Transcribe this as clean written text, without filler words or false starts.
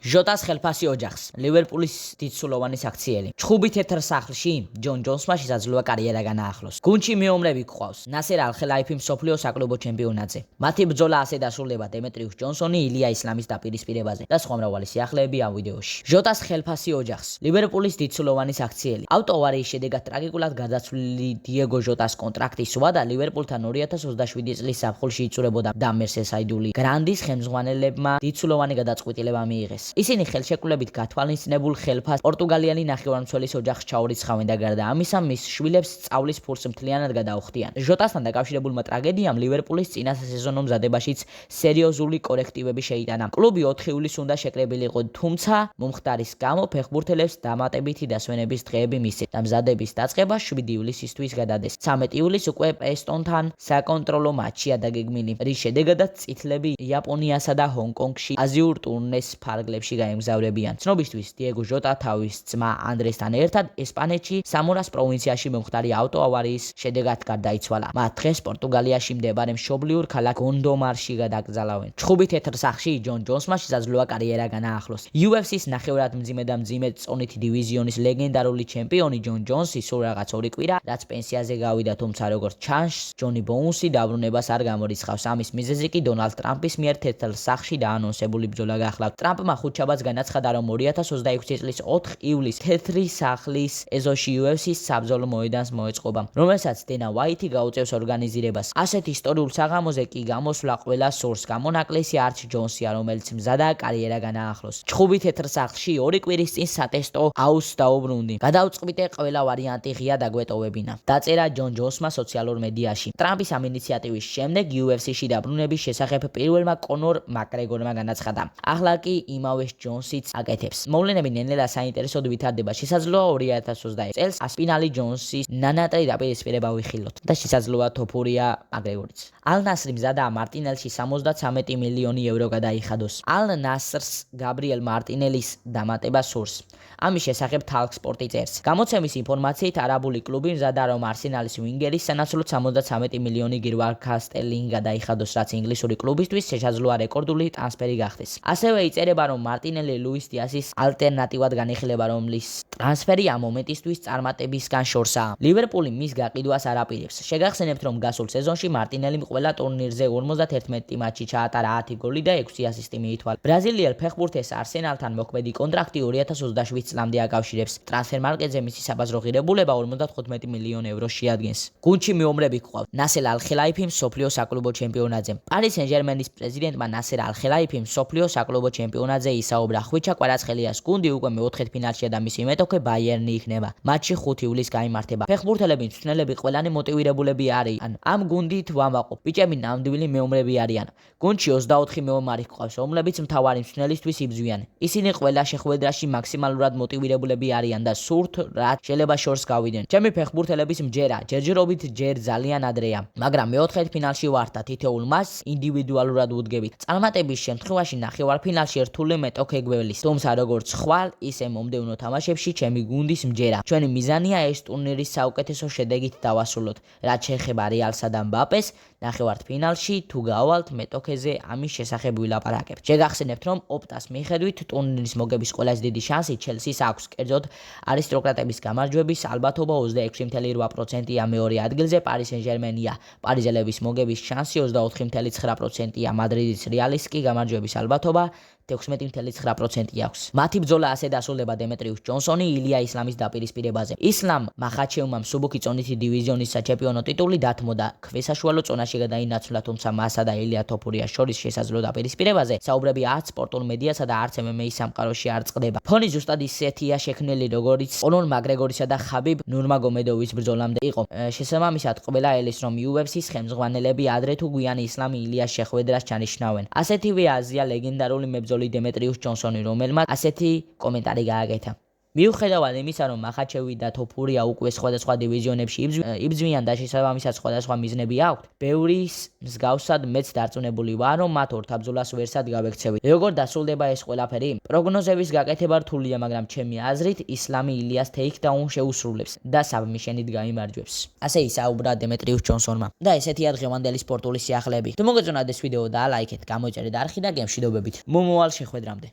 ჟოტას ხელფასი ოჯახს ლივერპულის დიდსულოვანი საქციელი ჩხუბი თეთრ სახლში ჯონ ჯონსმა შესაძლოა კარიერა განაახლოს. გუნდში მეომრები გყავს ნასერ ალ-ხელაიფი მსოფლიო საკლუბო ჩემპიონატზე. მათი ბრძოლა ასე დასრულდება დემეტრიუს ჯონსონი ილია ისლამის დაპირისპირებაზე და სხვა მრავალი სიახლეები ამ ვიდეოში. ჟოტას ხელფასი ოჯახს ლივერპულის დიდსულოვანი საქციელი. ავტოავარიის შედეგად ტრაგიკულად გარდაცვლილი დიეგო ჟოტას კონტრაქტის ვადა ლივერპულთან 2027 წლის ზაფხულში იწურებოდა და მერსესაიდული გრანდის ხელმძღვანელებმა დიდსულოვანი გადაწყვეტილება მიიღეს. ისინი ხელშეკრულებით გათვალისწინებულ ხელფასს პორტუგალიანი ნახევარმცველის ოჯახს ჩაურიცხავენ და გარდა ამისა მის შვილებს სწავლის ფულს მთლიანად გადაუხდიან. ჟოტასთან დაკავშირებულმა ტრაგედიამ ლივერპულის წინა სასეზონო მზადებაშიც სერიოზული კორექტივები შეიტანა. კლუბი 4 ივლისს უნდა შეკრებილიყო, თუმცა მომხდარის გამო ფეხბურთელებს დამატებითი დასვენების დღეები მისცეს და მზადების დაწყება 7 ივლისისთვის გადადეს. 13 ივლისს უკვე პრესტონთან საკონტროლო მატჩია დაგეგმილი, რის შედეგადაც წითლები იაპონიასა და ჰონგ-კონგში აზიურ ტურნეს ფარგლებში გაემგზავრებიან. ცნობისთვის დიეგო ჟოტა თავის ძმა ანდრესთან ერთად ესპანეთში სამორას პროვინციაში მომხდარი ავტოავარიის შედეგად გარდაიცვალა. მათ დღეს პორტუგალიაში მდებარე მშობლიურ ქალაქ გონდომარში გადაკრძალავენ. ჩხუბი თეთრ სახლში ჯონ ჯონსმა შესაძლოა კარიერა განაახლოს. UFC-ს ნახევრად მძიმე და მძიმე წონითი დივიზიონის ლეგენდარული ჩემპიონი ჯონ ჯონსი სულ რაღაც 2 კვირა რაც პენსიაზე გავიდა, თუმცა როგორც ჩანს, ჯონი ბოუნსი დაბრუნებას არ გამორიცხავს. ამის მიზეზი კი დონალდ ტრამპის მიერ თეთრ სახლში დაანონსებული ბრძოლა გახლავთ. ტრამპმა ხუთშაბათს განაცხადა, რომ 2026 წლის 4 ივლისს თეთრი სახლის ეზოში UFC-ს საბრძოლო მოედანს მოეწყობა, რომელსაც დენა ვაიტი გაუწევს ორგანიზირებას. ასეთ ისტორიულ საღამოზე კი გამოსვლა ყველა სურს. გამონაკლისი არჩ ჯონსია, რომელიც მზადაა კარიერა განაახლოს. ჩხუბი თეთრ სახლში 2 კვირის წინ სატესტო აუზს დაუბრუნდი. გადავწყვიტე ყველა ვარიანტი ღია დაგვეტოვებინა. დაწერა ჯონ ჯონსმა სოციალურ მედიაში. ტრამპის ამ ინიციატივის შემდეგ UFC-ში დაბრუნების შესახებ პირველმა კონორ მაკგრეგორმა განაცხადა. ახლა კი იმავე ჯონსიც აკეთებს. მოვლენები ნელ-ნელა საინტერესოდ ვითარდება. შესაძლოა 2021 წელს ასპინალი ჯონსის ნანატრი დაპირისპირება ვიხილოთ და შესაძლოა თოფურია მაკგრეგორიც. ალ-ნასრი მზადაა მარტინელში 73 მილიონი ევრო გადაიხადოს. ალ-ნასრს გაბრიელ მარტინელის დამატება სურს. ამის შესახებ თალკ სპორტი წერს. გამოცემის ინფორმაციით არაბული კლუბი მზადაა, რომ არსენალის ვინგერის სანაცვლოდ 73 მილიონი გირვარქა სტერლინგი გადაიხადოს, რაც ინგლისური კლუბისთვის შესაძლოა რეკორდული ტრანსფერი გახდეს. ასევე იწერება, რომ მარტინელი ლუის დიასის ალტერნატივად განიხილება, რომლის ტრანსფერი ამ მომენტისთვის წარმატებისგან შორსაა. ლივერპული მის გაყიდვას არ აპირებს. შეგახსენებთ, რომ გასულ სეზონში მარტინელიმ ყველა ტურნირზე 51 მატჩი ჩაატარა, 10 გოლი და 6 ასისტი მიითვალა. ბრაზილიელ ფეხბურთელს არსენალთან მოქმედი კონტრაქტი 2027 წლამდე აკავშირებს. ტრანსფერმარკეტზე მისი საბაზრო ღირებულება 55 მილიონ ევრო შეადგენს. გუნდში მეომრები გყავთ ნასერ ალ-ხელაიფი მსოფლიო საკლუბო ჩემპიონატზე. პარი სენ-ჟერმენის პრეზიდენტმა ნასერ ალ-ხელაიფი მსოფლიო საკლუბო ჩემპიონატზე ისაუბრა. ხვიჩა კვარაცხელიას გუნდი უკვე მეოთხედფინალშია და მისი მეტოქე ბაიერნი იქნება. მატჩი 5 ივლისს გაიმართება. ფეხბურთელები, მწვრთნელები ყველანი მოტივირებულები არიან. ამ გუნდით ვამაყობ. ბიჭები ნამდვილი მეომრები არიან. გუნდში 24 მეომარი გყავს, რომლებიც მთავარი მწვრთნელისთვის იბრძვიან. ისინი ყველა შეხვედრაში მაქსიმალურად მოტივირებულები არიან და სურთ რაც შეიძლება შორს გავიდნენ. ჩემი ფეხბურთელების მჯერა ჯერჯერობით ჯერ ძალიან ადრეა, მაგრამ მეოთხედფინალში ვართ და თითოეულ მასს ინდივიდუალურად ვუდგებით. წარმატების შემთხვევაში ნახევარფინალში რთული მეტოქე გვევლის. თუმცა როგორც ხვალ, ისე მომდევნო თამაშებში ჩემი გუნდის მჯერა. ჩვენი მიზანია ეს ტურნირის საუკეთესო შედეგით დავასრულოთ. რაც შეეხება რეალსა და მბაპეს, ნახევარფინალში თუ გავალთ მეტოქეზე ამის შესახებ ვილაპარაკებთ. შეგახსენებთ, რომ ოპტას მიხედვით ტურნირის მოგების ყველაზე დიდი შანსი ჩელსის აქვს. კერძოდ არისტოკრატების გამარჯვების ალბათობა 26.8%-ია, მეორე ადგილზე პარი სენ-ჟერმენია. პარიზელების მოგების შანსი 24.9%-ია, მადრიდის რეალის კი გამარჯვების ალბათობა 16.9% აქვს. მათი ბრძოლა ასე დასრულდება დემეტრიუს ჯონსონი ილია ისლამის დაპირისპირებაზე. ისლამ მახაჩევმა მსუბუქი წონითი დივიზიონის საჩემპიონო ტიტული დათმოდა. ქვესაშუალო წონაში გადაინაცვლა, თუმცა მასა და ილია თოფურიას შორის შესაძლო დაპირისპირებაზე საუბრები არც სპორტულ მედიასა და არც MMA-ის სამყაროში არ წყდება. ფონი ზუსტად ისეთია შექმნილი, როგორიც კონორ მაკგრეგორისა და ხაბიბ ნურმაგომედოვის ბრძოლამდე იყო. შესაბამისად, ყველა ელის, რომ UFC-ს ხელმძღვანელები ადრე თუ გვიანი ისლამი ილიას შეხვედრას ჩანიშნავენ. ასეთივე აზია ლეგენდარული მებრძოლი დემეტრიუს ჯონსონი, რომელმაც ასეთი კომენტარი გააკეთა. მიუხედავად იმისა, რომ მახაჩევი და თოფურია უკვე სხვადასხვა დივიზიონებში იბრძვიან და შესაბამისად სხვადასხვა მიზნები აქვთ, ბევრის მსგავსად მეც დარწმუნებული ვარ, რომ მათ ორთაბრძოლას ვერსად გავექცევით. როგორ დასრულდება ეს ყველაფერი? პროგნოზების გაკეთება რთულია, მაგრამ ჩემი აზრით ისლამი ილიას ტეიქდაუნ შეუსრულებს და საბმიშენით გაიმარჯვებს. ასე ისაუბრა დემეტრიუს ჯონსონმა. და ესეთია დღევანდელი სპორტული სიახლეები. თუ მოგეწონათ ეს ვიდეო და ლაიქეთ, გამოიწერეთ არხი და გემშვიდობებით. მომავალ შეხვედრამდე.